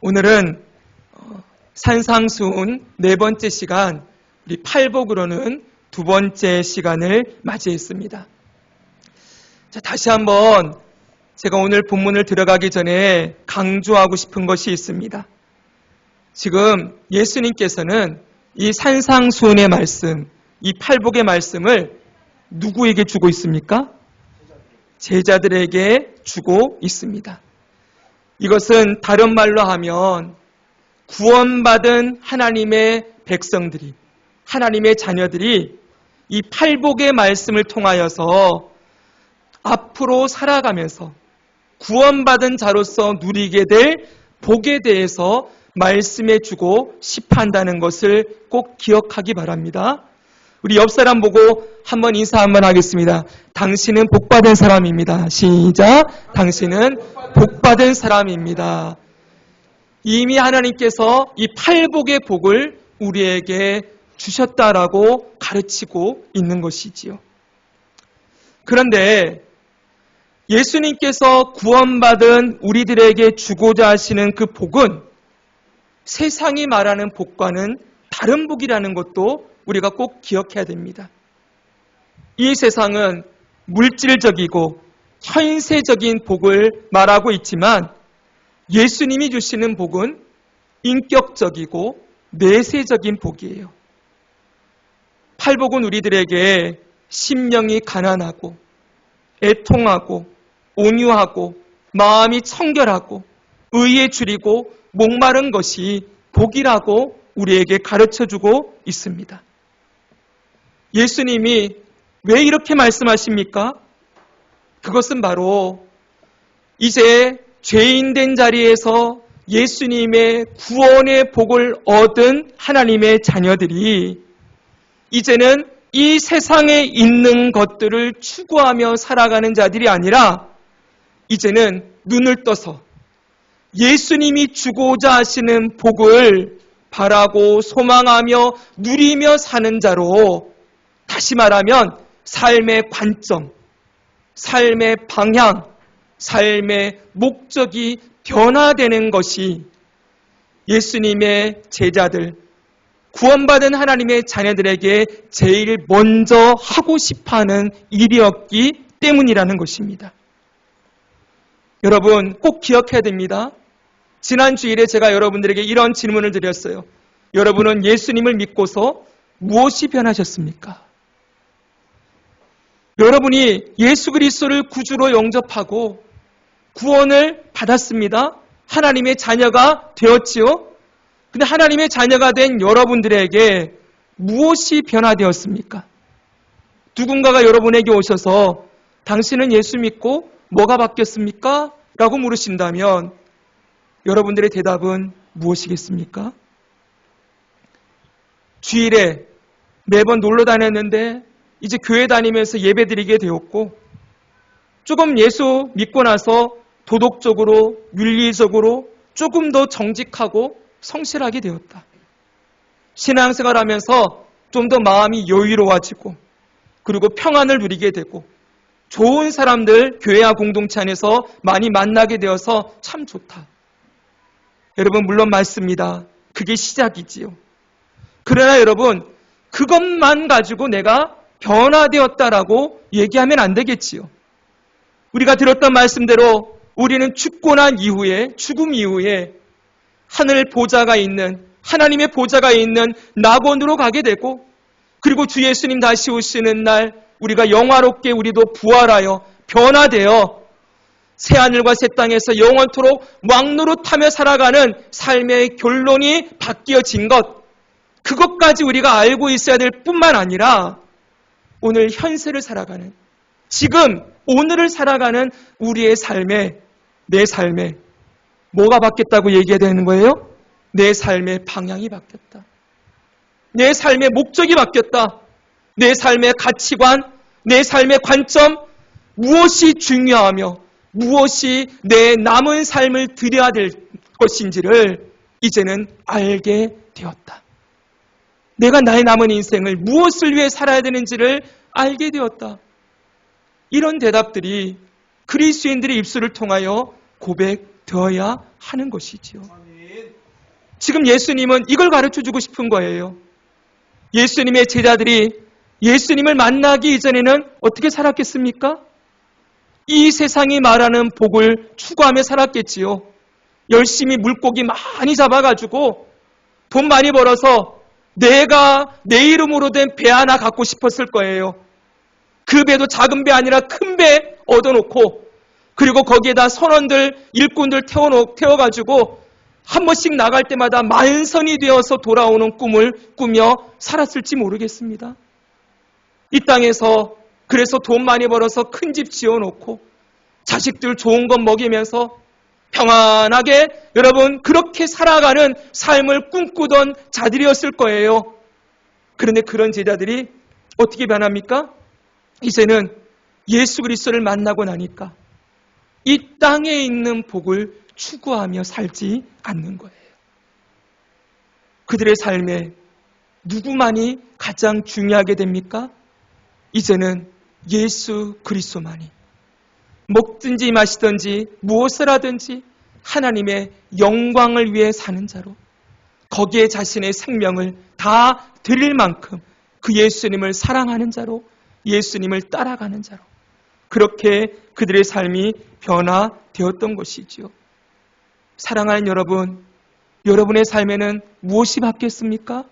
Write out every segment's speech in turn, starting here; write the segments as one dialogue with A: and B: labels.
A: 오늘은 산상수훈 네 번째 시간, 우리 팔복으로는 두 번째 시간을 맞이했습니다. 자, 다시 한번 제가 오늘 본문을 들어가기 전에 강조하고 싶은 것이 있습니다. 지금 예수님께서는 이 산상수훈의 말씀, 이 팔복의 말씀을 누구에게 주고 있습니까? 제자들에게 주고 있습니다. 이것은 다른 말로 하면 구원받은 하나님의 백성들이, 하나님의 자녀들이 이 팔복의 말씀을 통하여서 앞으로 살아가면서 구원받은 자로서 누리게 될 복에 대해서 말씀해 주고 싶한다는 것을 꼭 기억하기 바랍니다. 우리 옆 사람 보고 한번 인사 한번 하겠습니다. 당신은 복받은 사람입니다. 시작. 당신은 복받은 사람입니다. 이미 하나님께서 이 팔복의 복을 우리에게 주셨다라고 가르치고 있는 것이지요. 그런데 예수님께서 구원받은 우리들에게 주고자 하시는 그 복은 세상이 말하는 복과는 다른 복이라는 것도 우리가 꼭 기억해야 됩니다. 이 세상은 물질적이고 현세적인 복을 말하고 있지만 예수님이 주시는 복은 인격적이고 내세적인 복이에요. 팔복은 우리들에게 심령이 가난하고 애통하고 온유하고 마음이 청결하고 의에 줄이고 목마른 것이 복이라고 우리에게 가르쳐주고 있습니다. 예수님이 왜 이렇게 말씀하십니까? 그것은 바로 이제 죄인된 자리에서 예수님의 구원의 복을 얻은 하나님의 자녀들이 이제는 이 세상에 있는 것들을 추구하며 살아가는 자들이 아니라 이제는 눈을 떠서 예수님이 주고자 하시는 복을 바라고 소망하며 누리며 사는 자로, 다시 말하면 삶의 관점, 삶의 방향, 삶의 목적이 변화되는 것이 예수님의 제자들, 구원받은 하나님의 자녀들에게 제일 먼저 하고 싶어하는 일이었기 때문이라는 것입니다. 여러분 꼭 기억해야 됩니다. 지난 주일에 제가 여러분들에게 이런 질문을 드렸어요. 여러분은 예수님을 믿고서 무엇이 변하셨습니까? 여러분이 예수 그리스도를 구주로 영접하고 구원을 받았습니다. 하나님의 자녀가 되었지요. 근데 하나님의 자녀가 된 여러분들에게 무엇이 변화되었습니까? 누군가가 여러분에게 오셔서 당신은 예수 믿고 뭐가 바뀌었습니까? 라고 물으신다면 여러분들의 대답은 무엇이겠습니까? 주일에 매번 놀러 다녔는데 이제 교회 다니면서 예배 드리게 되었고 조금 예수 믿고 나서 도덕적으로, 윤리적으로 조금 더 정직하고 성실하게 되었다. 신앙생활하면서 좀 더 마음이 여유로워지고 그리고 평안을 누리게 되고 좋은 사람들 교회와 공동체 안에서 많이 만나게 되어서 참 좋다. 여러분 물론 맞습니다. 그게 시작이지요. 그러나 여러분 그것만 가지고 내가 변화되었다라고 얘기하면 안 되겠지요. 우리가 들었던 말씀대로 우리는 죽고 난 이후에, 죽음 이후에 하늘 보좌가 있는, 하나님의 보좌가 있는 낙원으로 가게 되고 그리고 주 예수님 다시 오시는 날 우리가 영화롭게 우리도 부활하여 변화되어 새하늘과 새 땅에서 영원토록 왕노릇하며 살아가는 삶의 결론이 바뀌어진 것, 그것까지 우리가 알고 있어야 될 뿐만 아니라 오늘 현세를 살아가는, 지금 오늘을 살아가는 우리의 삶에, 내 삶에 뭐가 바뀌었다고 얘기해야 되는 거예요? 내 삶의 방향이 바뀌었다. 내 삶의 목적이 바뀌었다. 내 삶의 가치관, 내 삶의 관점, 무엇이 중요하며 무엇이 내 남은 삶을 드려야 될 것인지를 이제는 알게 되었다. 내가 나의 남은 인생을 무엇을 위해 살아야 되는지를 알게 되었다. 이런 대답들이 그리스도인들의 입술을 통하여 고백되어야 하는 것이지요. 지금 예수님은 이걸 가르쳐주고 싶은 거예요. 예수님의 제자들이 예수님을 만나기 이전에는 어떻게 살았겠습니까? 이 세상이 말하는 복을 추구하며 살았겠지요. 열심히 물고기 많이 잡아가지고 돈 많이 벌어서 내가 내 이름으로 된 배 하나 갖고 싶었을 거예요. 그 배도 작은 배 아니라 큰 배 얻어놓고, 그리고 거기에다 선원들, 일꾼들 태워가지고 한 번씩 나갈 때마다 만선이 되어서 돌아오는 꿈을 꾸며 살았을지 모르겠습니다. 이 땅에서 그래서 돈 많이 벌어서 큰 집 지어놓고 자식들 좋은 것 먹이면서 평안하게 여러분 그렇게 살아가는 삶을 꿈꾸던 자들이었을 거예요. 그런데 그런 제자들이 어떻게 변합니까? 이제는 예수 그리스도를 만나고 나니까 이 땅에 있는 복을 추구하며 살지 않는 거예요. 그들의 삶에 누구만이 가장 중요하게 됩니까? 이제는 예수 그리스도만이 먹든지 마시든지 무엇을 하든지 하나님의 영광을 위해 사는 자로, 거기에 자신의 생명을 다 드릴 만큼 그 예수님을 사랑하는 자로, 예수님을 따라가는 자로, 그렇게 그들의 삶이 변화되었던 것이지요. 사랑하는 여러분, 여러분의 삶에는 무엇이 바뀌었습니까?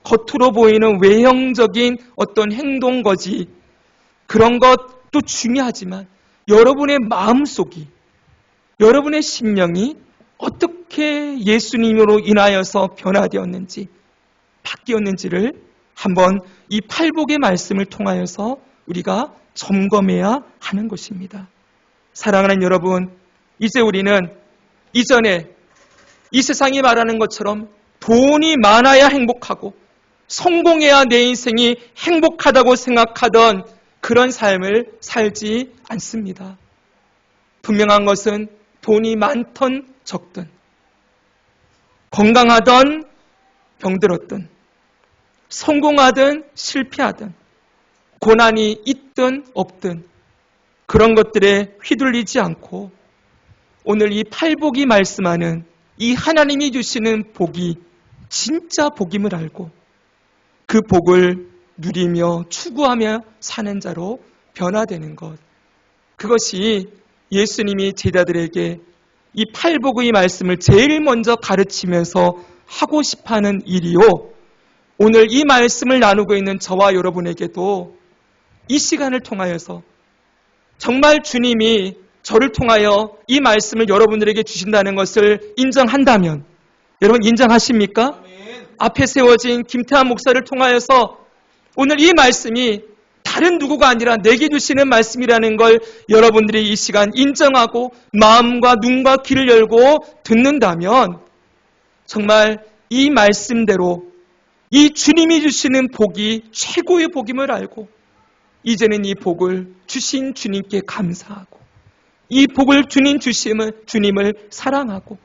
A: 겉으로 보이는 외형적인 어떤 행동거지, 그런 것도 중요하지만 여러분의 마음속이, 여러분의 심령이 어떻게 예수님으로 인하여서 변화되었는지, 바뀌었는지를 한번 이 팔복의 말씀을 통하여서 우리가 점검해야 하는 것입니다. 사랑하는 여러분, 이제 우리는 이전에 이 세상이 말하는 것처럼 돈이 많아야 행복하고 성공해야 내 인생이 행복하다고 생각하던 그런 삶을 살지 않습니다. 분명한 것은 돈이 많든 적든, 건강하든 병들었든, 성공하든 실패하든, 고난이 있든 없든 그런 것들에 휘둘리지 않고 오늘 이 팔복이 말씀하는 이 하나님이 주시는 복이 진짜 복임을 알고 그 복을 누리며 추구하며 사는 자로 변화되는 것, 그것이 예수님이 제자들에게 이 팔복의 말씀을 제일 먼저 가르치면서 하고 싶어하는 일이요, 오늘 이 말씀을 나누고 있는 저와 여러분에게도 이 시간을 통하여서 정말 주님이 저를 통하여 이 말씀을 여러분들에게 주신다는 것을 인정한다면, 여러분 인정하십니까? 아멘. 앞에 세워진 김태환 목사를 통하여서 오늘 이 말씀이 다른 누구가 아니라 내게 주시는 말씀이라는 걸 여러분들이 이 시간 인정하고 마음과 눈과 귀를 열고 듣는다면 정말 이 말씀대로 이 주님이 주시는 복이 최고의 복임을 알고 이제는 이 복을 주신 주님께 감사하고 이 복을 주님을 사랑하고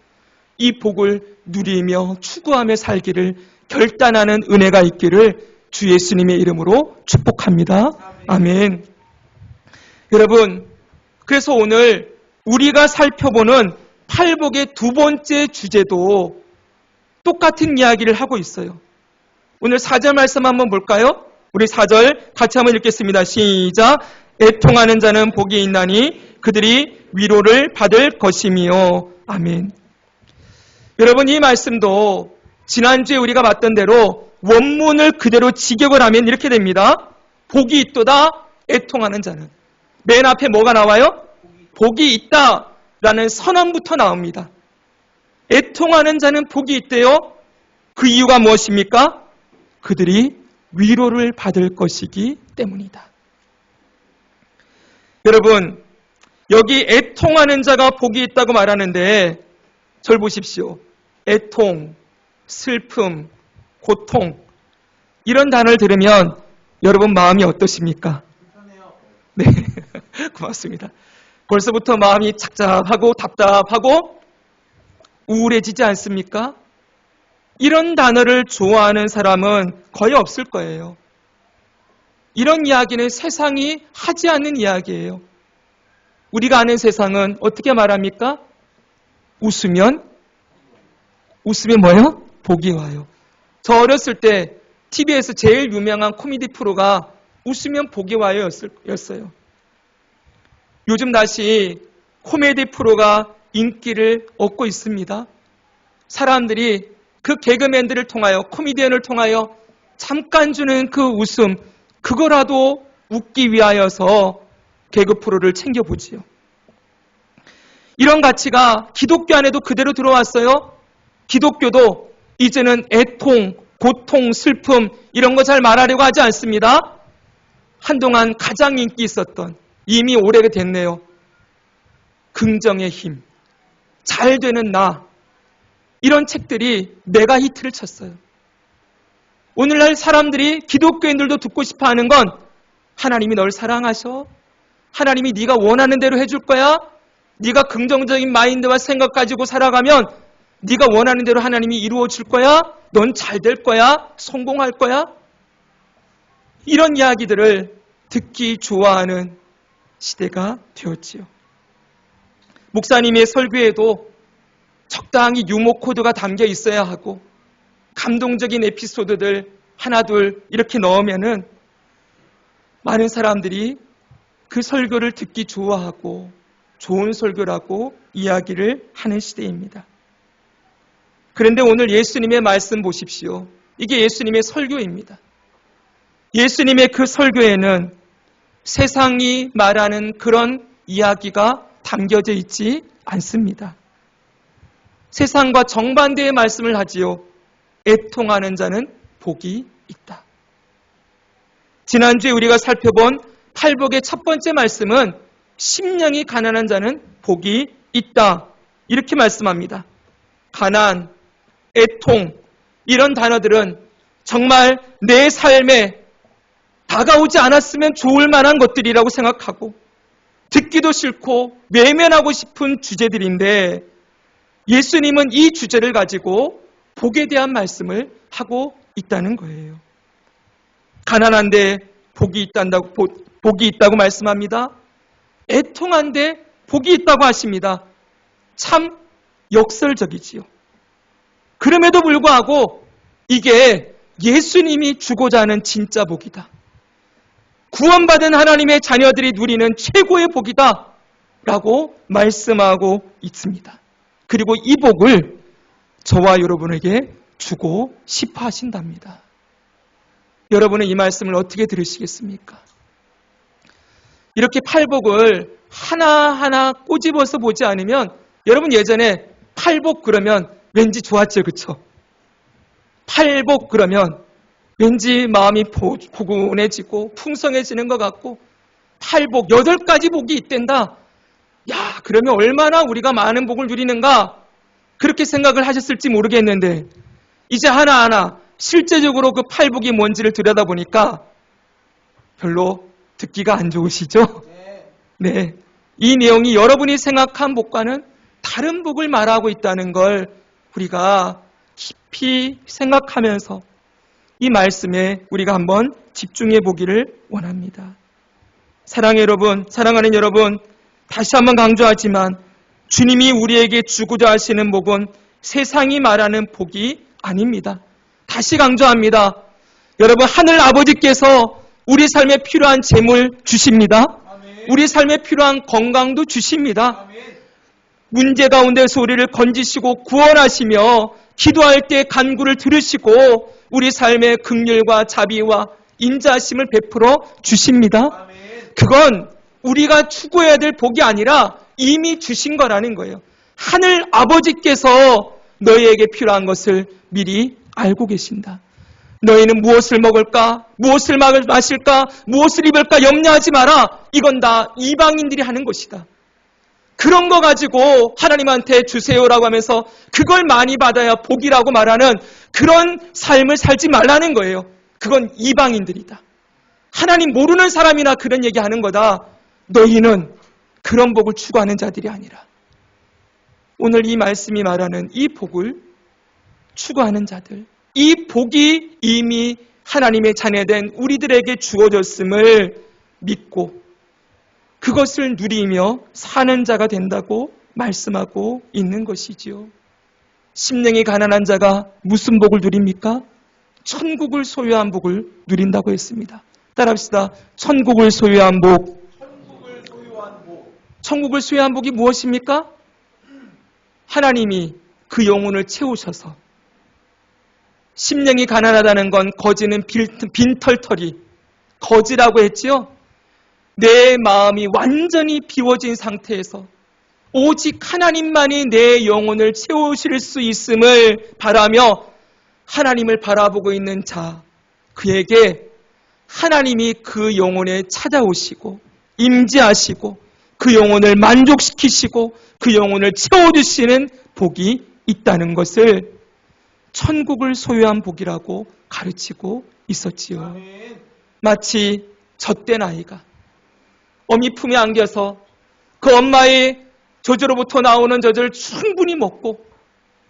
A: 이 복을 누리며 추구하며 살기를 결단하는 은혜가 있기를 주 예수님의 이름으로 축복합니다. 아멘. 여러분, 그래서 오늘 우리가 살펴보는 팔복의 두 번째 주제도 똑같은 이야기를 하고 있어요. 오늘 4절 말씀 한번 볼까요? 우리 4절 같이 한번 읽겠습니다. 시작. 애통하는 자는 복이 있나니 그들이 위로를 받을 것이며. 아멘. 여러분, 이 말씀도 지난주에 우리가 봤던 대로 원문을 그대로 직역을 하면 이렇게 됩니다. 복이 있도다 애통하는 자는. 맨 앞에 뭐가 나와요? 복이 있다라는 선언부터 나옵니다. 애통하는 자는 복이 있대요. 그 이유가 무엇입니까? 그들이 위로를 받을 것이기 때문이다. 여러분, 여기 애통하는 자가 복이 있다고 말하는데 절 보십시오. 애통, 슬픔, 고통, 이런 단어를 들으면 여러분 마음이 어떠십니까? 네, 고맙습니다. 벌써부터 마음이 착잡하고 답답하고 우울해지지 않습니까? 이런 단어를 좋아하는 사람은 거의 없을 거예요. 이런 이야기는 세상이 하지 않는 이야기예요. 우리가 아는 세상은 어떻게 말합니까? 웃으면 웃으면 뭐예요? 복이 와요. 저 어렸을 때 TV에서 제일 유명한 코미디 프로가 웃으면 복이 와요 였어요. 요즘 다시 코미디 프로가 인기를 얻고 있습니다. 사람들이 그 개그맨들을 통하여, 코미디언을 통하여 잠깐 주는 그 웃음, 그거라도 웃기 위하여서 개그 프로를 챙겨보지요. 이런 가치가 기독교 안에도 그대로 들어왔어요. 기독교도 이제는 애통, 고통, 슬픔 이런 거 잘 말하려고 하지 않습니다. 한동안 가장 인기 있었던, 이미 오래됐네요. 긍정의 힘, 잘 되는 나, 이런 책들이 메가 히트를 쳤어요. 오늘날 사람들이, 기독교인들도 듣고 싶어하는 건 하나님이 널 사랑하셔, 하나님이 네가 원하는 대로 해줄 거야, 네가 긍정적인 마인드와 생각 가지고 살아가면 네가 원하는 대로 하나님이 이루어 줄 거야, 넌 잘 될 거야, 성공할 거야. 이런 이야기들을 듣기 좋아하는 시대가 되었지요. 목사님의 설교에도 적당히 유머 코드가 담겨 있어야 하고, 감동적인 에피소드들 하나둘 이렇게 넣으면은 많은 사람들이 그 설교를 듣기 좋아하고 좋은 설교라고 이야기를 하는 시대입니다. 그런데 오늘 예수님의 말씀 보십시오. 이게 예수님의 설교입니다. 예수님의 그 설교에는 세상이 말하는 그런 이야기가 담겨져 있지 않습니다. 세상과 정반대의 말씀을 하지요. 애통하는 자는 복이 있다. 지난주에 우리가 살펴본 팔복의 첫 번째 말씀은 심령이 가난한 자는 복이 있다, 이렇게 말씀합니다. 가난, 애통, 이런 단어들은 정말 내 삶에 다가오지 않았으면 좋을 만한 것들이라고 생각하고 듣기도 싫고 외면하고 싶은 주제들인데, 예수님은 이 주제를 가지고 복에 대한 말씀을 하고 있다는 거예요. 가난한데 복이 있다고 말씀합니다. 애통한데 복이 있다고 하십니다. 참 역설적이지요. 그럼에도 불구하고 이게 예수님이 주고자 하는 진짜 복이다, 구원받은 하나님의 자녀들이 누리는 최고의 복이다 라고 말씀하고 있습니다. 그리고 이 복을 저와 여러분에게 주고 싶어 하신답니다. 여러분은 이 말씀을 어떻게 들으시겠습니까? 이렇게 팔복을 하나하나 꼬집어서 보지 않으면, 여러분 예전에 팔복 그러면 왠지 좋았죠, 그렇죠? 팔복 그러면 왠지 마음이 포근해지고 풍성해지는 것 같고, 팔복 8가지 복이 있댄다. 야, 그러면 얼마나 우리가 많은 복을 누리는가, 그렇게 생각을 하셨을지 모르겠는데, 이제 하나하나 실제적으로 그 팔복이 뭔지를 들여다보니까 별로 듣기가 안 좋으시죠? 네. 이 내용이 여러분이 생각한 복과는 다른 복을 말하고 있다는 걸 우리가 깊이 생각하면서 이 말씀에 우리가 한번 집중해 보기를 원합니다. 사랑하는 여러분, 다시 한번 강조하지만 주님이 우리에게 주고자 하시는 복은 세상이 말하는 복이 아닙니다. 다시 강조합니다. 여러분, 하늘 아버지께서 우리 삶에 필요한 재물 주십니다. 우리 삶에 필요한 건강도 주십니다. 문제 가운데서 우리를 건지시고 구원하시며 기도할 때 간구를 들으시고 우리 삶의 긍휼과 자비와 인자하심을 베풀어 주십니다. 그건 우리가 추구해야 될 복이 아니라 이미 주신 거라는 거예요. 하늘 아버지께서 너희에게 필요한 것을 미리 알고 계신다. 너희는 무엇을 먹을까, 무엇을 마실까, 무엇을 입을까 염려하지 마라. 이건 다 이방인들이 하는 것이다. 그런 거 가지고 하나님한테 주세요라고 하면서 그걸 많이 받아야 복이라고 말하는 그런 삶을 살지 말라는 거예요. 그건 이방인들이다. 하나님 모르는 사람이나 그런 얘기하는 거다. 너희는 그런 복을 추구하는 자들이 아니라 오늘 이 말씀이 말하는 이 복을 추구하는 자들, 이 복이 이미 하나님의 자녀된 우리들에게 주어졌음을 믿고 그것을 누리며 사는 자가 된다고 말씀하고 있는 것이지요. 심령이 가난한 자가 무슨 복을 누립니까? 천국을 소유한 복을 누린다고 했습니다. 따라합시다. 천국을 소유한 복. 천국을 소유한 복이 무엇입니까? 하나님이 그 영혼을 채우셔서, 심령이 가난하다는 건 거지는 빈털터리, 거지라고 했지요. 내 마음이 완전히 비워진 상태에서 오직 하나님만이 내 영혼을 채우실 수 있음을 바라며 하나님을 바라보고 있는 자, 그에게 하나님이 그 영혼에 찾아오시고 임재하시고 그 영혼을 만족시키시고 그 영혼을 채워주시는 복이 있다는 것을 천국을 소유한 복이라고 가르치고 있었지요. 마치 젖된 아이가 어미 품에 안겨서 그 엄마의 젖으로부터 나오는 젖을 충분히 먹고,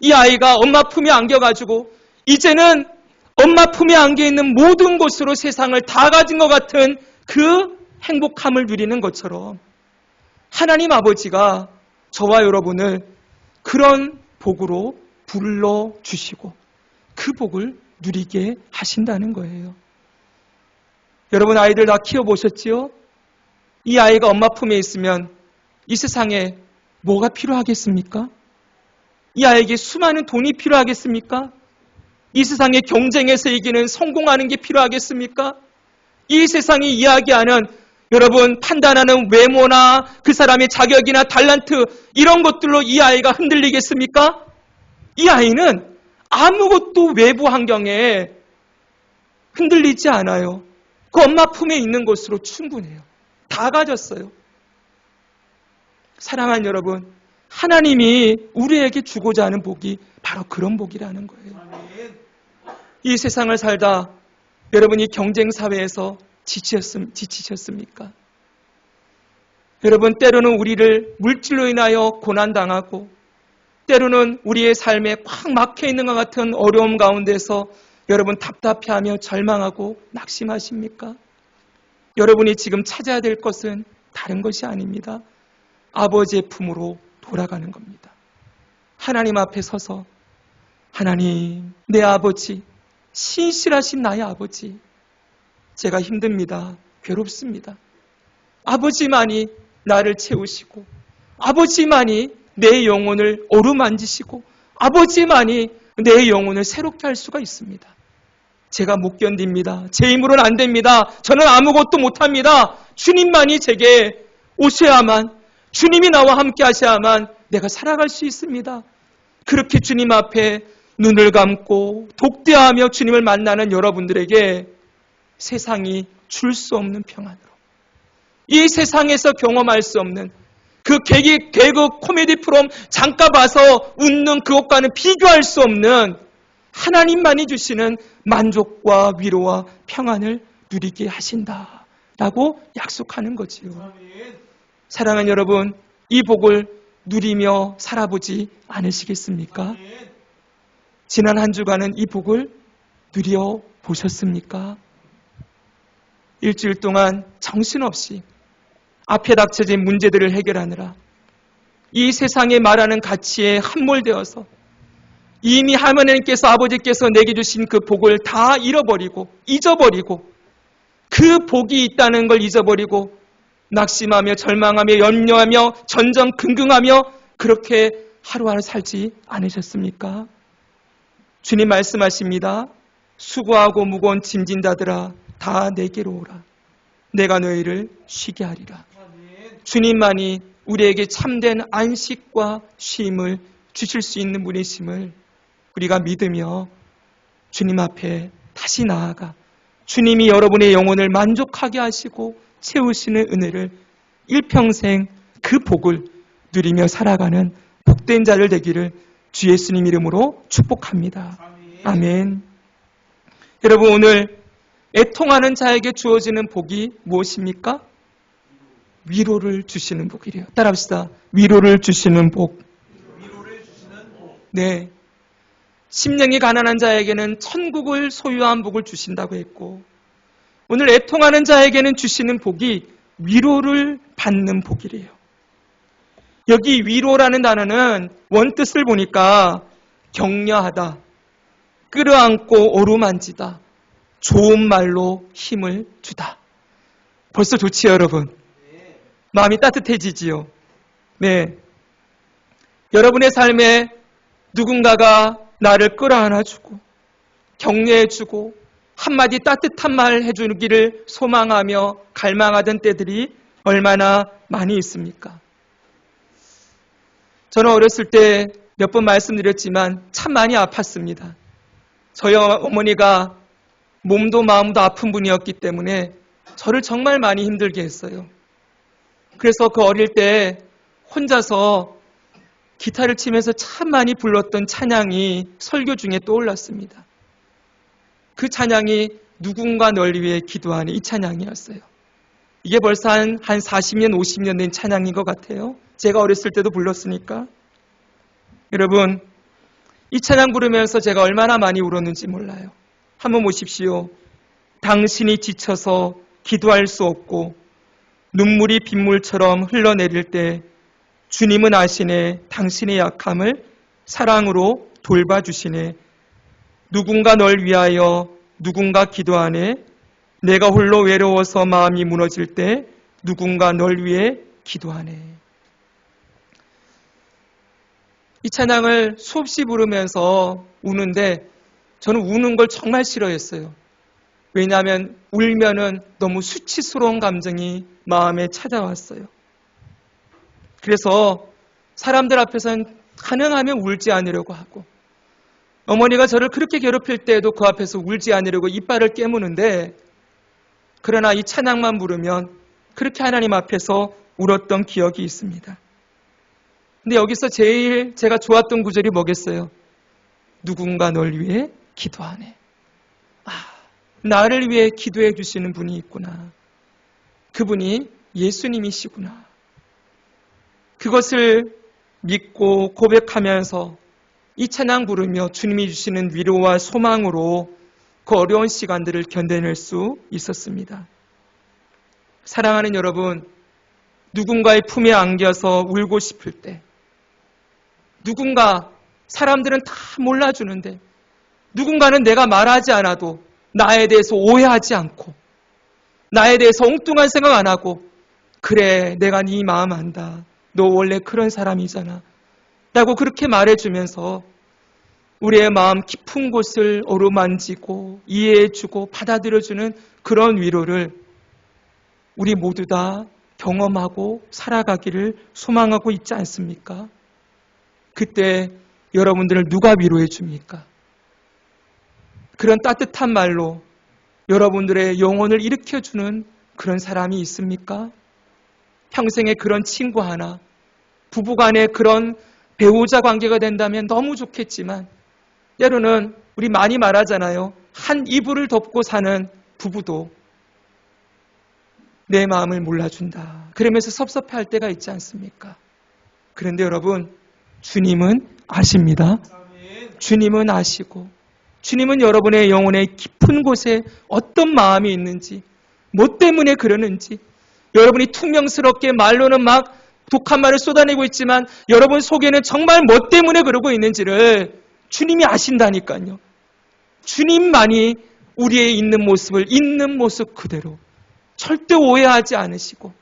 A: 이 아이가 엄마 품에 안겨가지고 이제는 엄마 품에 안겨있는 모든 것으로 세상을 다 가진 것 같은 그 행복함을 누리는 것처럼 하나님 아버지가 저와 여러분을 그런 복으로 불러주시고 그 복을 누리게 하신다는 거예요. 여러분, 아이들 다 키워보셨지요? 이 아이가 엄마 품에 있으면 이 세상에 뭐가 필요하겠습니까? 이 아이에게 수많은 돈이 필요하겠습니까? 이 세상의 경쟁에서 이기는 성공하는 게 필요하겠습니까? 이 세상이 이야기하는, 여러분, 판단하는 외모나 그 사람의 자격이나 달란트, 이런 것들로 이 아이가 흔들리겠습니까? 이 아이는 아무것도 외부 환경에 흔들리지 않아요. 그 엄마 품에 있는 것으로 충분해요. 다 가졌어요. 사랑하는 여러분, 하나님이 우리에게 주고자 하는 복이 바로 그런 복이라는 거예요. 이 세상을 살다 여러분이 경쟁 사회에서 지치셨습니까? 여러분, 때로는 우리를 물질로 인하여 고난당하고, 때로는 우리의 삶에 꽉 막혀 있는 것 같은 어려움 가운데서 여러분 답답해하며 절망하고 낙심하십니까? 여러분이 지금 찾아야 될 것은 다른 것이 아닙니다. 아버지의 품으로 돌아가는 겁니다. 하나님 앞에 서서, 하나님, 내 아버지, 신실하신 나의 아버지, 제가 힘듭니다. 괴롭습니다. 아버지만이 나를 채우시고, 아버지만이 내 영혼을 어루만지시고, 아버지만이 내 영혼을 새롭게 할 수가 있습니다. 제가 못 견딥니다. 제 힘으로는 안 됩니다. 저는 아무것도 못합니다. 주님만이 제게 오셔야만, 주님이 나와 함께 하셔야만 내가 살아갈 수 있습니다. 그렇게 주님 앞에 눈을 감고 독대하며 주님을 만나는 여러분들에게 세상이 줄 수 없는 평안으로, 이 세상에서 경험할 수 없는 그 개그 코미디 프롬 잠깐 봐서 웃는 그것과는 비교할 수 없는 하나님만이 주시는 만족과 위로와 평안을 누리게 하신다라고 약속하는 거지요. 사랑하는 여러분, 이 복을 누리며 살아보지 않으시겠습니까? 지난 한 주간은 이 복을 누려 보셨습니까? 일주일 동안 정신없이 앞에 닥쳐진 문제들을 해결하느라 이 세상에 말하는 가치에 함몰되어서 이미 하나님께서, 아버지께서 내게 주신 그 복을 다 잃어버리고 잊어버리고, 그 복이 있다는 걸 잊어버리고 낙심하며 절망하며 염려하며 전전긍긍하며 그렇게 하루하루 살지 않으셨습니까? 주님 말씀하십니다. 수고하고 무거운 짐진 자들아 다 내게로 오라. 내가 너희를 쉬게 하리라. 주님만이 우리에게 참된 안식과 쉼을 주실 수 있는 분이심을 우리가 믿으며 주님 앞에 다시 나아가 주님이 여러분의 영혼을 만족하게 하시고 채우시는 은혜를 일평생 그 복을 누리며 살아가는 복된 자들 되기를 주 예수님 이름으로 축복합니다. 아멘. 여러분, 오늘 애통하는 자에게 주어지는 복이 무엇입니까? 위로를 주시는 복이래요. 따라합시다. 위로를 주시는 복. 네. 심령이 가난한 자에게는 천국을 소유한 복을 주신다고 했고, 오늘 애통하는 자에게는 주시는 복이 위로를 받는 복이래요. 여기 위로라는 단어는 원뜻을 보니까 격려하다, 끌어안고 오르만지다, 좋은 말로 힘을 주다. 벌써 좋지요, 여러분? 마음이 따뜻해지지요? 네. 여러분의 삶에 누군가가 나를 끌어안아주고 격려해주고 한마디 따뜻한 말 해주기를 소망하며 갈망하던 때들이 얼마나 많이 있습니까? 저는 어렸을 때 몇 번 말씀드렸지만 참 많이 아팠습니다. 저희 어머니가 몸도 마음도 아픈 분이었기 때문에 저를 정말 많이 힘들게 했어요. 그래서 그 어릴 때 혼자서 기타를 치면서 참 많이 불렀던 찬양이 설교 중에 떠올랐습니다. 그 찬양이 누군가 널 위해 기도하는 이 찬양이었어요. 이게 벌써 한 40년, 50년 된 찬양인 것 같아요. 제가 어렸을 때도 불렀으니까. 여러분, 이 찬양 부르면서 제가 얼마나 많이 울었는지 몰라요. 한번 보십시오. 당신이 지쳐서 기도할 수 없고 눈물이 빗물처럼 흘러내릴 때 주님은 아시네. 당신의 약함을 사랑으로 돌봐주시네. 누군가 널 위하여 누군가 기도하네. 내가 홀로 외로워서 마음이 무너질 때 누군가 널 위해 기도하네. 이 찬양을 수없이 부르면서 우는데 저는 우는 걸 정말 싫어했어요. 왜냐하면 울면은 너무 수치스러운 감정이 마음에 찾아왔어요. 그래서 사람들 앞에서는 가능하면 울지 않으려고 하고 어머니가 저를 그렇게 괴롭힐 때에도 그 앞에서 울지 않으려고 이빨을 깨무는데 그러나 이 찬양만 부르면 그렇게 하나님 앞에서 울었던 기억이 있습니다. 근데 여기서 제일 제가 좋았던 구절이 뭐겠어요? 누군가 널 위해 기도하네. 나를 위해 기도해 주시는 분이 있구나. 그분이 예수님이시구나. 그것을 믿고 고백하면서 이 찬양 부르며 주님이 주시는 위로와 소망으로 그 어려운 시간들을 견뎌낼 수 있었습니다. 사랑하는 여러분, 누군가의 품에 안겨서 울고 싶을 때 누군가 사람들은 다 몰라주는데 누군가는 내가 말하지 않아도 나에 대해서 오해하지 않고 나에 대해서 엉뚱한 생각 안 하고 그래 내가 네 마음 안다. 너 원래 그런 사람이잖아. 라고 그렇게 말해주면서 우리의 마음 깊은 곳을 어루만지고 이해해주고 받아들여주는 그런 위로를 우리 모두 다 경험하고 살아가기를 소망하고 있지 않습니까? 그때 여러분들을 누가 위로해 줍니까? 그런 따뜻한 말로 여러분들의 영혼을 일으켜주는 그런 사람이 있습니까? 평생에 그런 친구 하나, 부부간에 그런 배우자 관계가 된다면 너무 좋겠지만 때로는 우리 많이 말하잖아요. 한 이불을 덮고 사는 부부도 내 마음을 몰라준다. 그러면서 섭섭해할 때가 있지 않습니까? 그런데 여러분, 주님은 아십니다. 주님은 아시고 주님은 여러분의 영혼의 깊은 곳에 어떤 마음이 있는지, 뭐 때문에 그러는지, 여러분이 퉁명스럽게 말로는 막 독한 말을 쏟아내고 있지만 여러분 속에는 정말 뭐 때문에 그러고 있는지를 주님이 아신다니까요. 주님만이 우리의 있는 모습을 있는 모습 그대로 절대 오해하지 않으시고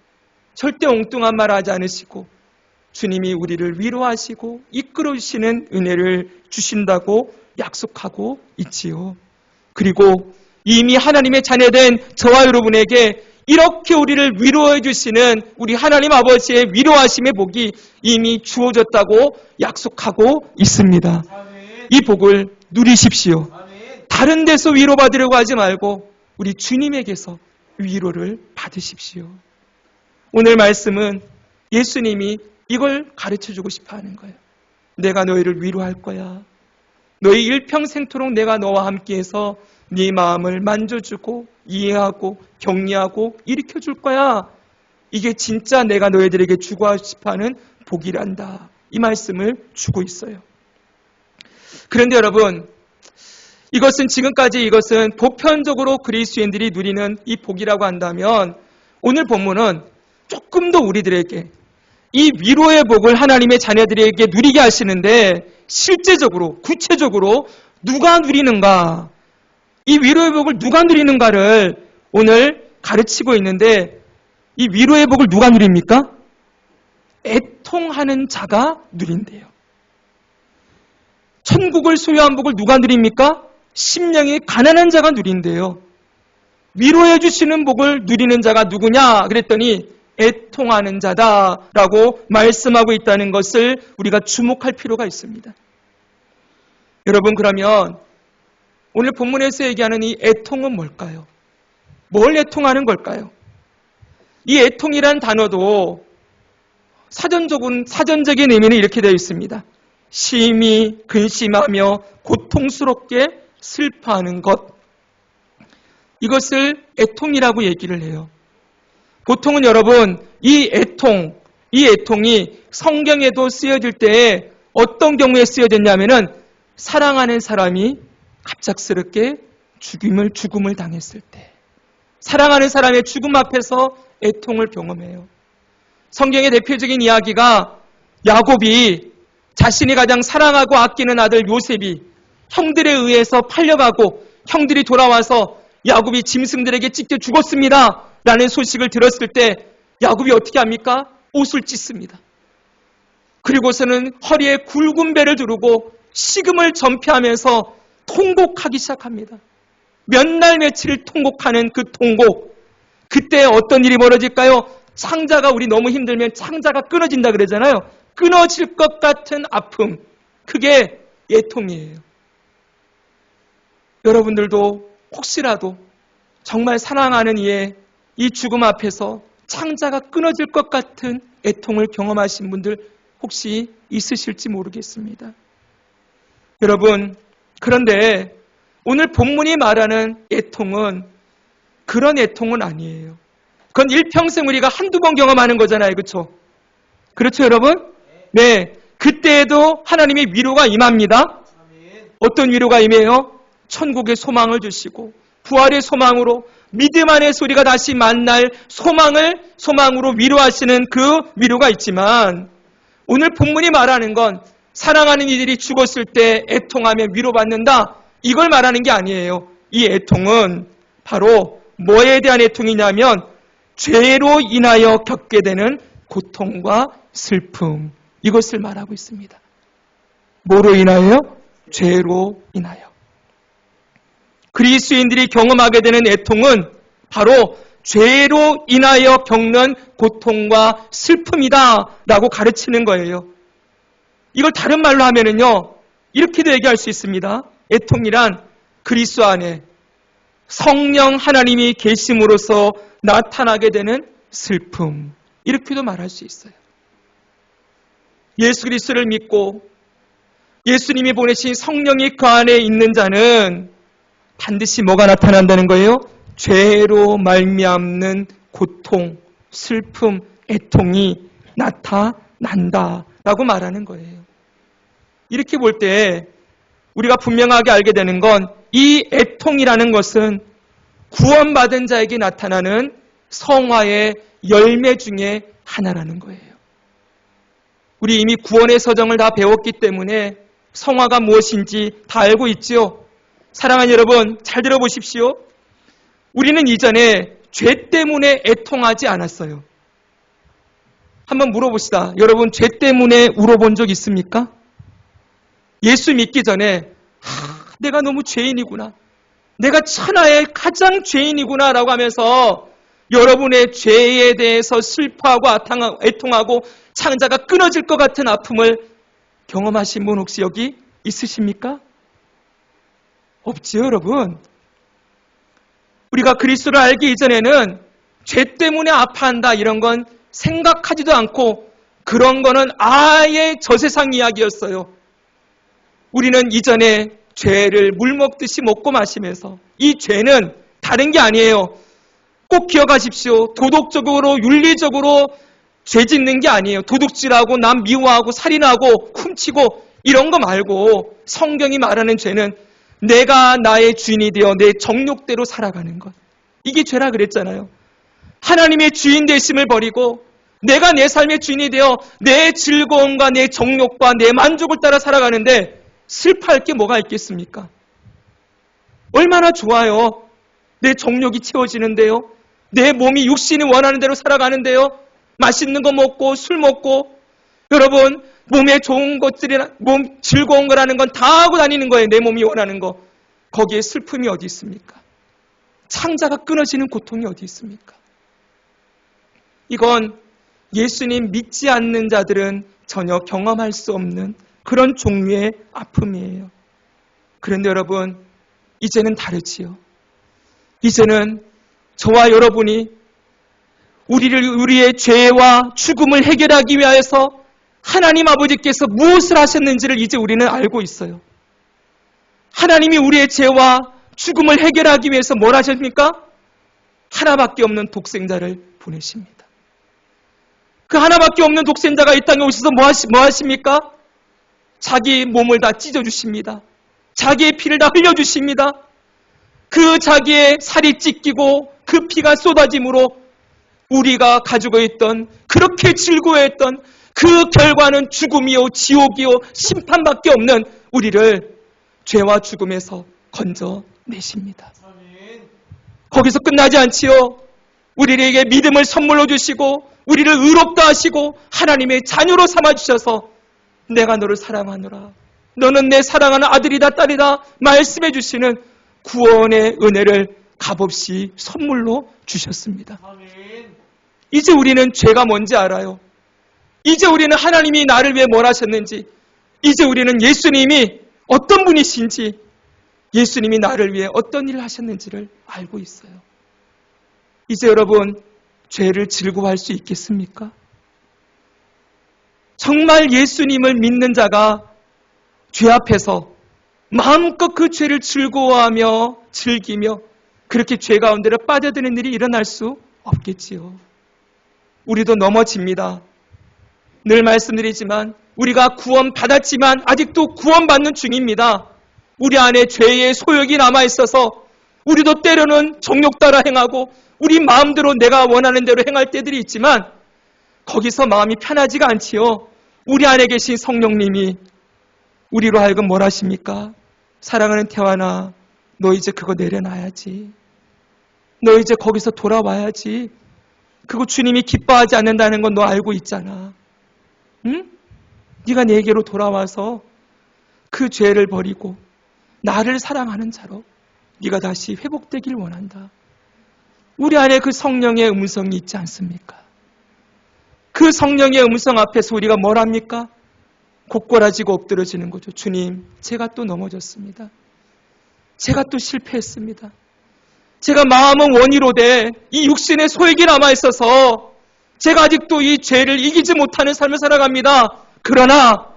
A: 절대 엉뚱한 말 하지 않으시고 주님이 우리를 위로하시고 이끌어 주시는 은혜를 주신다고 약속하고 있지요. 그리고 이미 하나님의 자녀된 저와 여러분에게 이렇게 우리를 위로해 주시는 우리 하나님 아버지의 위로하심의 복이 이미 주어졌다고 약속하고 있습니다. 이 복을 누리십시오. 다른 데서 위로받으려고 하지 말고 우리 주님에게서 위로를 받으십시오. 오늘 말씀은 예수님이 이걸 가르쳐주고 싶어 하는 거예요. 내가 너희를 위로할 거야. 너희 일평생토록 내가 너와 함께해서 네 마음을 만져주고 이해하고 격려하고 일으켜줄 거야. 이게 진짜 내가 너희들에게 주고 싶어 하는 복이란다. 이 말씀을 주고 있어요. 그런데 여러분, 이것은 보편적으로 그리스도인들이 누리는 이 복이라고 한다면 오늘 본문은 조금 더 우리들에게 이 위로의 복을 하나님의 자녀들에게 누리게 하시는데 실제적으로, 구체적으로 누가 누리는가, 이 위로의 복을 누가 누리는가를 오늘 가르치고 있는데, 이 위로의 복을 누가 누립니까? 애통하는 자가 누린대요. 천국을 소유한 복을 누가 누립니까? 심령이 가난한 자가 누린대요. 위로해 주시는 복을 누리는 자가 누구냐? 그랬더니 애통하는 자다라고 말씀하고 있다는 것을 우리가 주목할 필요가 있습니다. 여러분, 그러면 오늘 본문에서 얘기하는 이 애통은 뭘까요? 뭘 애통하는 걸까요? 이 애통이란 단어도 사전적인 의미는 이렇게 되어 있습니다. 심히 근심하며 고통스럽게 슬퍼하는 것. 이것을 애통이라고 얘기를 해요. 보통은 여러분, 이 애통이 성경에도 쓰여질 때에 어떤 경우에 쓰여졌냐면은 사랑하는 사람이 갑작스럽게 죽음을 당했을 때, 사랑하는 사람의 죽음 앞에서 애통을 경험해요. 성경의 대표적인 이야기가 야곱이 자신이 가장 사랑하고 아끼는 아들 요셉이 형들에 의해서 팔려가고 형들이 돌아와서 야곱이 짐승들에게 찢겨 죽었습니다 라는 소식을 들었을 때 야곱이 어떻게 합니까? 옷을 찢습니다. 그리고서는 허리에 굵은 배를 두르고 식음을 전폐하면서 통곡하기 시작합니다. 몇 날 며칠을 통곡하는 그 통곡. 그때 어떤 일이 벌어질까요? 창자가, 우리 너무 힘들면 창자가 끊어진다 그러잖아요. 끊어질 것 같은 아픔. 그게 애통이에요. 여러분들도 혹시라도 정말 사랑하는 이의 이 죽음 앞에서 창자가 끊어질 것 같은 애통을 경험하신 분들 혹시 있으실지 모르겠습니다. 여러분, 그런데 오늘 본문이 말하는 애통은 그런 애통은 아니에요. 그건 일평생 우리가 한두 번 경험하는 거잖아요. 그렇죠? 그렇죠, 여러분? 네. 그때에도 하나님의 위로가 임합니다. 어떤 위로가 임해요? 천국의 소망을 주시고 부활의 소망으로 믿음 안의 소리가 다시 만날 소망으로 위로하시는 그 위로가 있지만, 오늘 본문이 말하는 건 사랑하는 이들이 죽었을 때 애통하며 위로받는다, 이걸 말하는 게 아니에요. 이 애통은 바로 뭐에 대한 애통이냐면 죄로 인하여 겪게 되는 고통과 슬픔, 이것을 말하고 있습니다. 뭐로 인하여? 죄로 인하여. 그리스도인들이 경험하게 되는 애통은 바로 죄로 인하여 겪는 고통과 슬픔이다 라고 가르치는 거예요. 이걸 다른 말로 하면은요, 이렇게도 얘기할 수 있습니다. 애통이란 그리스도 안에 성령 하나님이 계심으로써 나타나게 되는 슬픔, 이렇게도 말할 수 있어요. 예수 그리스도를 믿고 예수님이 보내신 성령이 그 안에 있는 자는 반드시 뭐가 나타난다는 거예요? 죄로 말미암는 고통, 슬픔, 애통이 나타난다라고 말하는 거예요. 이렇게 볼 때 우리가 분명하게 알게 되는 건 이 애통이라는 것은 구원받은 자에게 나타나는 성화의 열매 중에 하나라는 거예요. 우리 이미 구원의 서정을 다 배웠기 때문에 성화가 무엇인지 다 알고 있지요. 사랑하는 여러분, 잘 들어보십시오. 우리는 이전에 죄 때문에 애통하지 않았어요. 한번 물어봅시다. 여러분, 죄 때문에 울어본 적 있습니까? 예수 믿기 전에 내가 너무 죄인이구나, 내가 천하의 가장 죄인이구나 라고 하면서 여러분의 죄에 대해서 슬퍼하고 애통하고 창자가 끊어질 것 같은 아픔을 경험하신 분 혹시 여기 있으십니까? 없지요, 여러분. 우리가 그리스도를 알기 이전에는 죄 때문에 아파한다 이런 건 생각하지도 않고 그런 거는 아예 저세상 이야기였어요. 우리는 이전에 죄를 물 먹듯이 먹고 마시면서, 이 죄는 다른 게 아니에요. 꼭 기억하십시오. 도덕적으로 윤리적으로 죄 짓는 게 아니에요. 도둑질하고 남 미워하고 살인하고 훔치고 이런 거 말고 성경이 말하는 죄는 내가 나의 주인이 되어 내 정욕대로 살아가는 것. 이게 죄라 그랬잖아요. 하나님의 주인 되심을 버리고 내가 내 삶의 주인이 되어 내 즐거움과 내 정욕과 내 만족을 따라 살아가는데 슬퍼할 게 뭐가 있겠습니까? 얼마나 좋아요. 내 정욕이 채워지는데요. 내 몸이 육신이 원하는 대로 살아가는데요. 맛있는 거 먹고 술 먹고 여러분 몸에 좋은 것들이나 몸 즐거운 거라는 건 다 하고 다니는 거예요. 내 몸이 원하는 거. 거기에 슬픔이 어디 있습니까? 창자가 끊어지는 고통이 어디 있습니까? 이건 예수님 믿지 않는 자들은 전혀 경험할 수 없는 그런 종류의 아픔이에요. 그런데 여러분, 이제는 다르지요. 이제는 저와 여러분이 우리의 죄와 죽음을 해결하기 위하여서 하나님 아버지께서 무엇을 하셨는지를 이제 우리는 알고 있어요. 하나님이 우리의 죄와 죽음을 해결하기 위해서 뭘 하십니까? 하나밖에 없는 독생자를 보내십니다. 그 하나밖에 없는 독생자가 이 땅에 오셔서 뭐 하십니까? 자기 몸을 다 찢어주십니다. 자기의 피를 다 흘려주십니다. 그 자기의 살이 찢기고 그 피가 쏟아짐으로 우리가 가지고 있던 그렇게 즐거워했던 그 결과는 죽음이요 지옥이요 심판밖에 없는 우리를 죄와 죽음에서 건져내십니다. 거기서 끝나지 않지요. 우리에게 믿음을 선물로 주시고 우리를 의롭다 하시고 하나님의 자녀로 삼아주셔서 내가 너를 사랑하노라. 너는 내 사랑하는 아들이다 딸이다 말씀해 주시는 구원의 은혜를 값없이 선물로 주셨습니다. 이제 우리는 죄가 뭔지 알아요. 이제 우리는 하나님이 나를 위해 뭘 하셨는지, 이제 우리는 예수님이 어떤 분이신지, 예수님이 나를 위해 어떤 일을 하셨는지를 알고 있어요. 이제 여러분, 죄를 즐거워할 수 있겠습니까? 정말 예수님을 믿는 자가 죄 앞에서 마음껏 그 죄를 즐거워하며 즐기며 그렇게 죄 가운데로 빠져드는 일이 일어날 수 없겠지요. 우리도 넘어집니다. 늘 말씀드리지만 우리가 구원받았지만 아직도 구원받는 중입니다. 우리 안에 죄의 소욕이 남아있어서 우리도 때로는 정욕 따라 행하고 우리 마음대로 내가 원하는 대로 행할 때들이 있지만 거기서 마음이 편하지가 않지요. 우리 안에 계신 성령님이 우리로 하여금 뭘 하십니까? 사랑하는 태환아, 너 이제 그거 내려놔야지. 너 이제 거기서 돌아와야지. 그거 주님이 기뻐하지 않는다는 건 너 알고 있잖아. 응? 네가 내게로 돌아와서 그 죄를 버리고 나를 사랑하는 자로 네가 다시 회복되길 원한다. 우리 안에 그 성령의 음성이 있지 않습니까? 그 성령의 음성 앞에서 우리가 뭘 합니까? 곧골아지고 엎드려지는 거죠. 주님, 제가 또 넘어졌습니다. 제가 또 실패했습니다. 제가 마음은 원이로되 이 육신의 소욕이 남아있어서 제가 아직도 이 죄를 이기지 못하는 삶을 살아갑니다. 그러나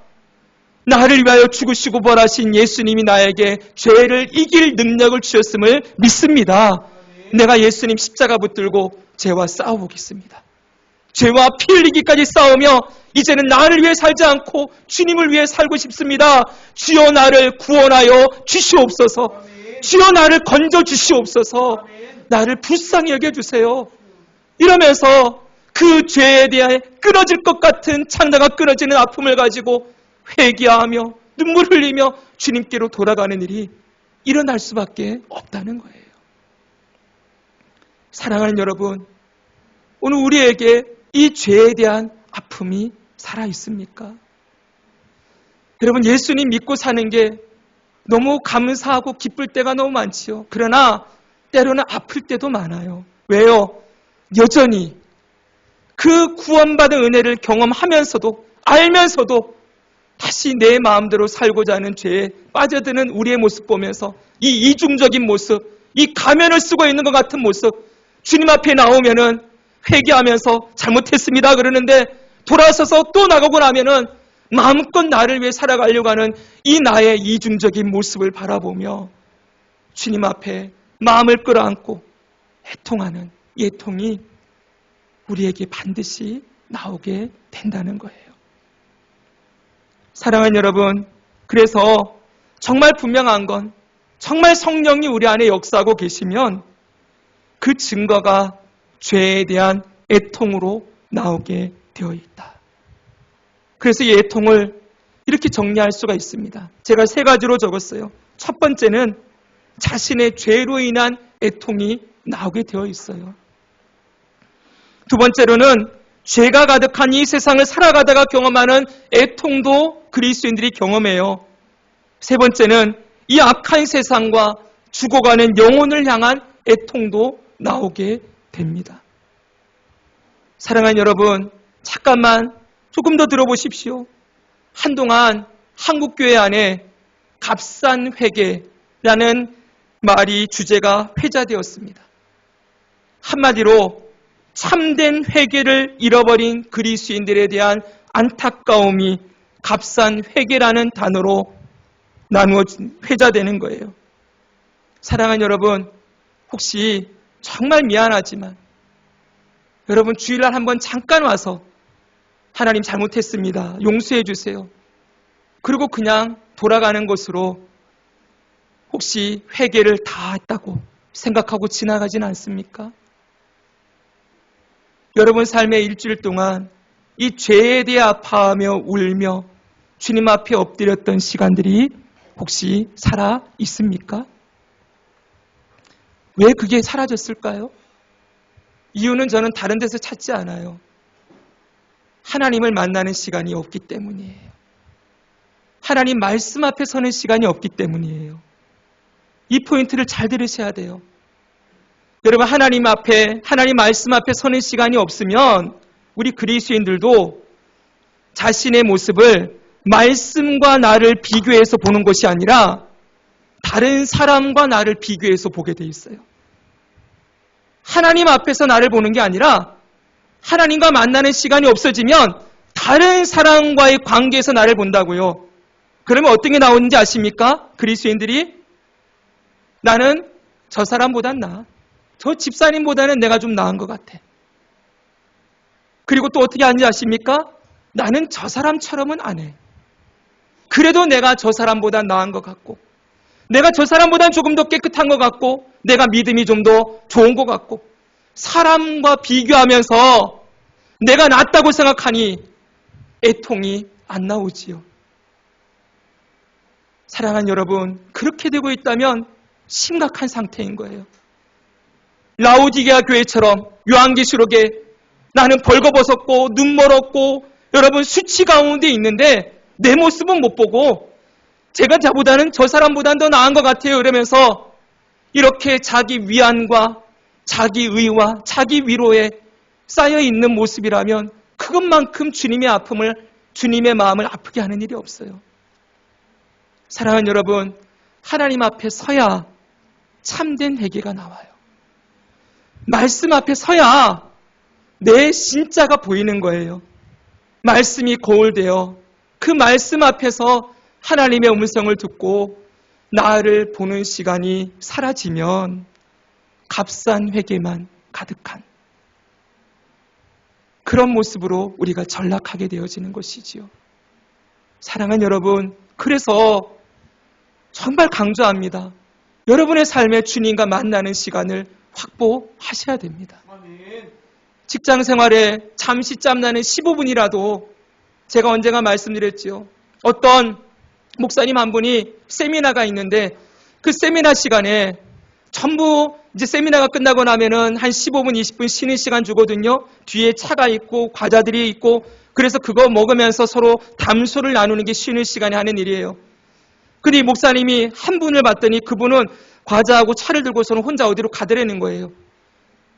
A: 나를 위하여 죽으시고 벌하신 예수님이 나에게 죄를 이길 능력을 주셨음을 믿습니다. 내가 예수님 십자가 붙들고 죄와 싸워보겠습니다. 죄와 피 흘리기까지 싸우며 이제는 나를 위해 살지 않고 주님을 위해 살고 싶습니다. 주여 나를 구원하여 주시옵소서. 주여 나를 건져 주시옵소서. 나를 불쌍히 여겨주세요. 이러면서 그 죄에 대해 끊어질 것 같은 창자가 끊어지는 아픔을 가지고 회개하며 눈물 흘리며 주님께로 돌아가는 일이 일어날 수밖에 없다는 거예요. 사랑하는 여러분, 오늘 우리에게 이 죄에 대한 아픔이 살아있습니까? 여러분, 예수님 믿고 사는 게 너무 감사하고 기쁠 때가 너무 많지요. 그러나 때로는 아플 때도 많아요. 왜요? 여전히 그 구원받은 은혜를 경험하면서도 알면서도 다시 내 마음대로 살고자 하는 죄에 빠져드는 우리의 모습 보면서 이 이중적인 모습, 이 가면을 쓰고 있는 것 같은 모습, 주님 앞에 나오면은 회개하면서 잘못했습니다 그러는데 돌아서서 또 나가고 나면은 마음껏 나를 위해 살아가려고 하는 이 나의 이중적인 모습을 바라보며 주님 앞에 마음을 끌어안고 애통하는 애통이 우리에게 반드시 나오게 된다는 거예요. 사랑하는 여러분, 그래서 정말 분명한 건 정말 성령이 우리 안에 역사하고 계시면 그 증거가 죄에 대한 애통으로 나오게 되어 있다. 그래서 이 애통을 이렇게 정리할 수가 있습니다. 제가 3가지로 적었어요. 첫 번째는 자신의 죄로 인한 애통이 나오게 되어 있어요. 두 번째로는 죄가 가득한 이 세상을 살아가다가 경험하는 애통도 그리스도인들이 경험해요. 세 번째는 이 악한 세상과 죽어가는 영혼을 향한 애통도 나오게 됩니다. 사랑하는 여러분, 잠깐만 조금 더 들어보십시오. 한동안 한국교회 안에 값싼 회개라는 말이 주제가 회자되었습니다. 한마디로 참된 회개를 잃어버린 그리스도인들에 대한 안타까움이 값싼 회개라는 단어로 나누어 회자되는 거예요. 사랑하는 여러분, 혹시 정말 미안하지만 여러분 주일날 한번 잠깐 와서 하나님 잘못했습니다. 용서해 주세요. 그리고 그냥 돌아가는 것으로 혹시 회개를 다 했다고 생각하고 지나가진 않습니까? 여러분 삶의 일주일 동안 이 죄에 대해 아파하며 울며 주님 앞에 엎드렸던 시간들이 혹시 살아 있습니까? 왜 그게 사라졌을까요? 이유는 저는 다른 데서 찾지 않아요. 하나님을 만나는 시간이 없기 때문이에요. 하나님 말씀 앞에 서는 시간이 없기 때문이에요. 이 포인트를 잘 들으셔야 돼요. 여러분 하나님 앞에, 하나님 말씀 앞에 서는 시간이 없으면 우리 그리스도인들도 자신의 모습을 말씀과 나를 비교해서 보는 것이 아니라 다른 사람과 나를 비교해서 보게 돼 있어요. 하나님 앞에서 나를 보는 게 아니라 하나님과 만나는 시간이 없어지면 다른 사람과의 관계에서 나를 본다고요. 그러면 어떤 게 나오는지 아십니까? 그리스도인들이 나는 저 사람보단 나아. 저 집사님보다는 내가 좀 나은 것 같아. 그리고 또 어떻게 하는지 아십니까? 나는 저 사람처럼은 안 해. 그래도 내가 저 사람보다 나은 것 같고 내가 저 사람보다는 조금 더 깨끗한 것 같고 내가 믿음이 좀 더 좋은 것 같고 사람과 비교하면서 내가 낫다고 생각하니 애통이 안 나오지요. 사랑하는 여러분, 그렇게 되고 있다면 심각한 상태인 거예요. 라오디게아 교회처럼 요한계시록에 나는 벌거벗었고 눈 멀었고 여러분 수치 가운데 있는데 내 모습은 못 보고 제가 저보다는 저 사람보다는 더 나은 것 같아요. 이러면서 이렇게 자기 위안과 자기 의와 자기 위로에 쌓여 있는 모습이라면 그것만큼 주님의 아픔을, 주님의 마음을 아프게 하는 일이 없어요. 사랑하는 여러분, 하나님 앞에 서야 참된 회개가 나와요. 말씀 앞에 서야 내 진짜가 보이는 거예요. 말씀이 거울 되어 그 말씀 앞에서 하나님의 음성을 듣고 나를 보는 시간이 사라지면 값싼 회개만 가득한 그런 모습으로 우리가 전락하게 되어지는 것이지요. 사랑하는 여러분, 그래서 정말 강조합니다. 여러분의 삶에 주님과 만나는 시간을 확보하셔야 됩니다. 직장 생활에 잠시 짬나는 15분이라도 제가 언젠가 말씀드렸죠. 어떤 목사님 한 분이 세미나가 있는데 그 세미나 시간에 전부 이제 세미나가 끝나고 나면은 한 15분, 20분 쉬는 시간 주거든요. 뒤에 차가 있고 과자들이 있고 그래서 그거 먹으면서 서로 담소를 나누는 게 쉬는 시간에 하는 일이에요. 근데 이 목사님이 한 분을 봤더니 그분은 과자하고 차를 들고서는 혼자 어디로 가더라는 거예요.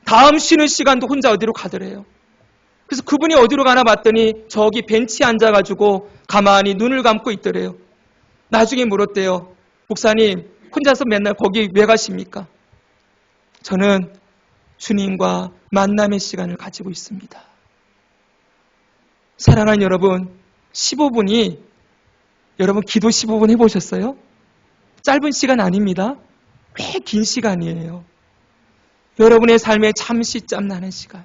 A: 다음 쉬는 시간도 혼자 어디로 가더래요. 그래서 그분이 어디로 가나 봤더니 저기 벤치에 앉아가지고 가만히 눈을 감고 있더래요. 나중에 물었대요. 목사님, 혼자서 맨날 거기 왜 가십니까? 저는 주님과 만남의 시간을 가지고 있습니다. 사랑하는 여러분, 15분이 여러분 기도 15분 해보셨어요? 짧은 시간 아닙니다. 꽤 긴 시간이에요. 여러분의 삶에 잠시 짬나는 시간.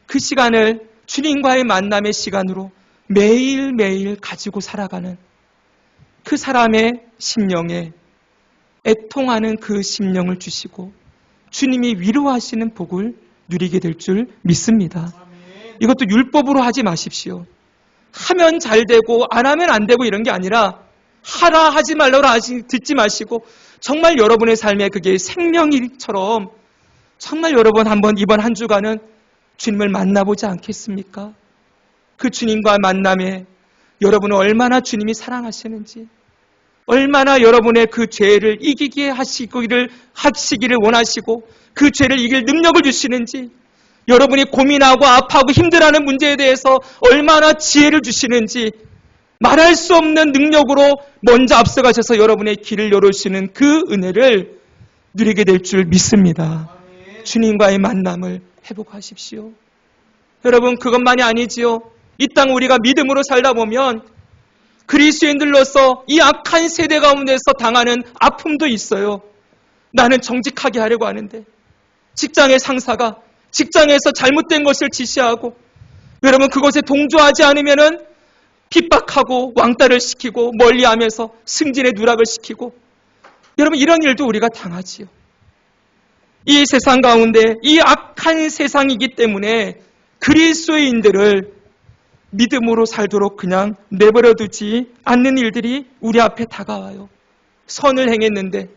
A: 그 시간을 주님과의 만남의 시간으로 매일매일 가지고 살아가는 그 사람의 심령에 애통하는 그 심령을 주시고 주님이 위로하시는 복을 누리게 될 줄 믿습니다. 이것도 율법으로 하지 마십시오. 하면 잘 되고 안 하면 안 되고 이런 게 아니라 하라 하지 말라고 듣지 마시고 정말 여러분의 삶에 그게 생명일처럼 정말 여러분 한번 이번 한 주간은 주님을 만나보지 않겠습니까? 그 주님과 만남에 여러분은 얼마나 주님이 사랑하시는지, 얼마나 여러분의 그 죄를 이기게 하시기를 원하시고 그 죄를 이길 능력을 주시는지, 여러분이 고민하고 아파하고 힘들어하는 문제에 대해서 얼마나 지혜를 주시는지 말할 수 없는 능력으로 먼저 앞서가셔서 여러분의 길을 열어주시는 그 은혜를 누리게 될 줄 믿습니다. 주님과의 만남을 회복하십시오. 여러분, 그것만이 아니지요. 이 땅 우리가 믿음으로 살다 보면 그리스도인들로서 이 악한 세대 가운데서 당하는 아픔도 있어요. 나는 정직하게 하려고 하는데 직장의 상사가 직장에서 잘못된 것을 지시하고 여러분 그것에 동조하지 않으면은 핍박하고 왕따를 시키고 멀리하면서 승진의 누락을 시키고 여러분 이런 일도 우리가 당하지요. 이 세상 가운데 이 악한 세상이기 때문에 그리스도인들을 믿음으로 살도록 그냥 내버려 두지 않는 일들이 우리 앞에 다가와요. 선을 행했는데,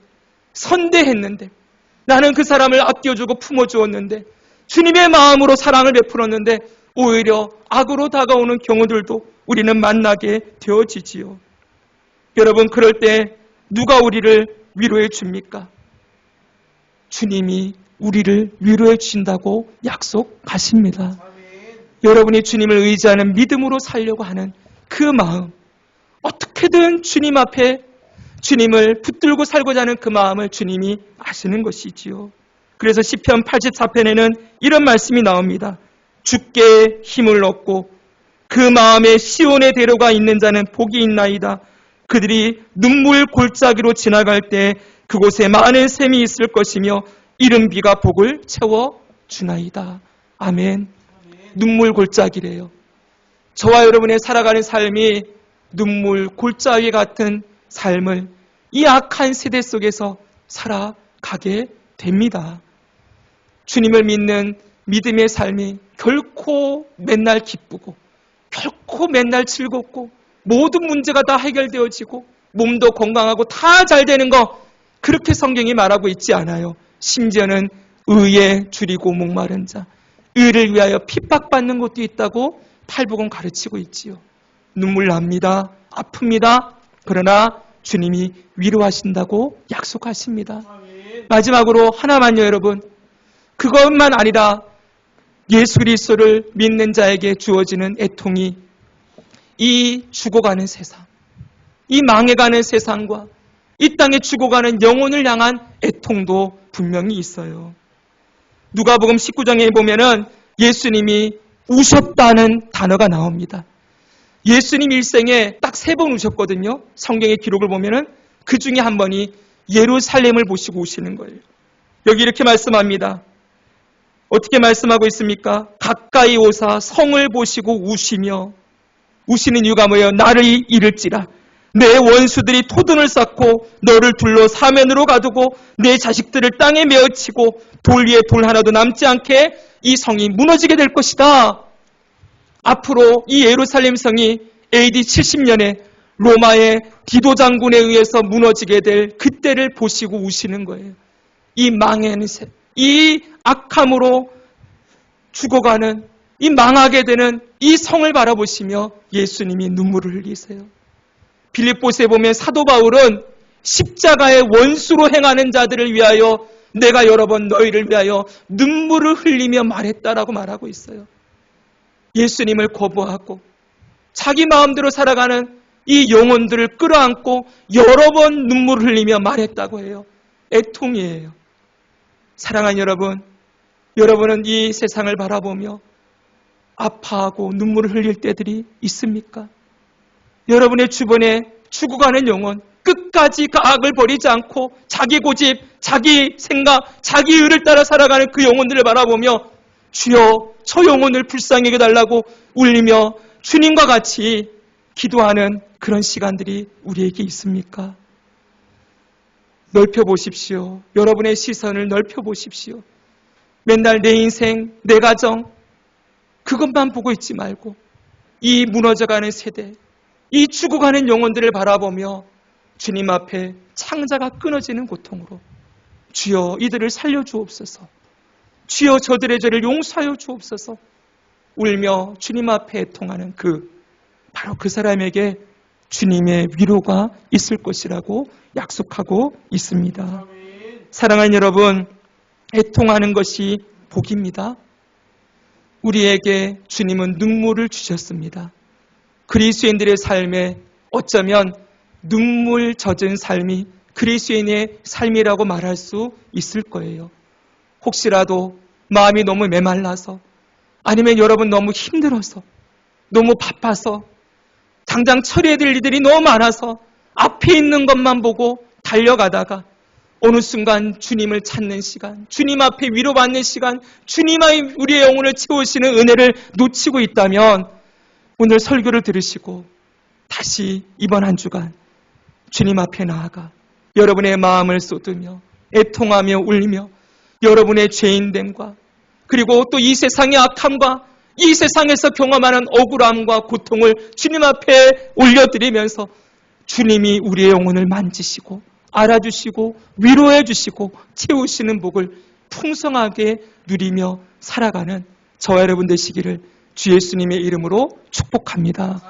A: 선대했는데, 나는 그 사람을 아껴주고 품어주었는데, 주님의 마음으로 사랑을 베풀었는데 오히려 악으로 다가오는 경우들도 우리는 만나게 되어지지요. 여러분, 그럴 때 누가 우리를 위로해 줍니까? 주님이 우리를 위로해 주신다고 약속하십니다. 여러분이 주님을 의지하는 믿음으로 살려고 하는 그 마음, 어떻게든 주님 앞에 주님을 붙들고 살고자 하는 그 마음을 주님이 아시는 것이지요. 그래서 시편 84편에는 이런 말씀이 나옵니다. 주께 힘을 얻고 그 마음에 시온의 대로가 있는 자는 복이 있나이다. 그들이 눈물 골짜기로 지나갈 때 그곳에 많은 샘이 있을 것이며 이른 비가 복을 채워주나이다. 아멘. 눈물 골짜기래요. 저와 여러분의 살아가는 삶이 눈물 골짜기 같은 삶을 이 악한 세대 속에서 살아가게 됩니다. 주님을 믿는 믿음의 삶이 결코 맨날 기쁘고 결코 맨날 즐겁고 모든 문제가 다 해결되어지고 몸도 건강하고 다 잘 되는 거 그렇게 성경이 말하고 있지 않아요. 심지어는 의에 줄이고 목마른 자, 의를 위하여 핍박받는 것도 있다고 팔복은 가르치고 있지요. 눈물 납니다. 아픕니다. 그러나 주님이 위로하신다고 약속하십니다. 마지막으로 하나만요, 여러분. 그것만 아니라 예수 그리스도를 믿는 자에게 주어지는 애통이 이 죽어가는 세상, 이 망해가는 세상과 이 땅에 죽어가는 영혼을 향한 애통도 분명히 있어요. 누가복음 19장에 보면은 예수님이 우셨다는 단어가 나옵니다. 예수님 일생에 딱 3번 우셨거든요. 성경의 기록을 보면은 그 중에 한 번이 예루살렘을 보시고 우시는 거예요. 여기 이렇게 말씀합니다. 어떻게 말씀하고 있습니까? 가까이 오사 성을 보시고 우시며, 우시는 이유가 뭐예요? 나를 잃을지라 내 원수들이 토둔을 쌓고 너를 둘러 사면으로 가두고 내 자식들을 땅에 메어치고 돌 위에 돌 하나도 남지 않게 이 성이 무너지게 될 것이다. 앞으로 이 예루살렘 성이 AD 70년에 로마의 디도 장군에 의해서 무너지게 될 그때를 보시고 우시는 거예요. 이 망하는 이 악함으로 죽어가는 이 망하게 되는 이 성을 바라보시며 예수님이 눈물을 흘리세요. 빌립보서에 보면 사도 바울은 십자가의 원수로 행하는 자들을 위하여 내가 여러 번 너희를 위하여 눈물을 흘리며 말했다라고 말하고 있어요. 예수님을 거부하고 자기 마음대로 살아가는 이 영혼들을 끌어안고 여러 번 눈물을 흘리며 말했다고 해요. 애통이에요. 사랑하는 여러분, 여러분은 이 세상을 바라보며 아파하고 눈물을 흘릴 때들이 있습니까? 여러분의 주변에 죽어가는 영혼, 끝까지 그 악을 버리지 않고 자기 고집, 자기 생각, 자기 의를 따라 살아가는 그 영혼들을 바라보며 주여 저 영혼을 불쌍히 여겨달라고 울리며 주님과 같이 기도하는 그런 시간들이 우리에게 있습니까? 넓혀보십시오. 여러분의 시선을 넓혀보십시오. 맨날 내 인생, 내 가정, 그것만 보고 있지 말고 이 무너져가는 세대, 이 죽어가는 영혼들을 바라보며 주님 앞에 창자가 끊어지는 고통으로 주여 이들을 살려주옵소서, 주여 저들의 죄를 용서하여 주옵소서 울며 주님 앞에 애통하는 바로 그 사람에게 주님의 위로가 있을 것이라고 약속하고 있습니다. 사랑하는 여러분, 애통하는 것이 복입니다. 우리에게 주님은 눈물을 주셨습니다. 그리스도인들의 삶에 어쩌면 눈물 젖은 삶이 그리스도인의 삶이라고 말할 수 있을 거예요. 혹시라도 마음이 너무 메말라서, 아니면 여러분 너무 힘들어서, 너무 바빠서, 당장 처리해야 될 일들이 너무 많아서 앞에 있는 것만 보고 달려가다가 어느 순간 주님을 찾는 시간, 주님 앞에 위로받는 시간, 주님의 우리의 영혼을 채우시는 은혜를 놓치고 있다면 오늘 설교를 들으시고 다시 이번 한 주간 주님 앞에 나아가 여러분의 마음을 쏟으며 애통하며 울며 여러분의 죄인됨과 그리고 또 이 세상의 악함과 이 세상에서 경험하는 억울함과 고통을 주님 앞에 올려드리면서 주님이 우리의 영혼을 만지시고 알아주시고 위로해 주시고 채우시는 복을 풍성하게 누리며 살아가는 저와 여러분 되시기를 주 예수님의 이름으로 축복합니다.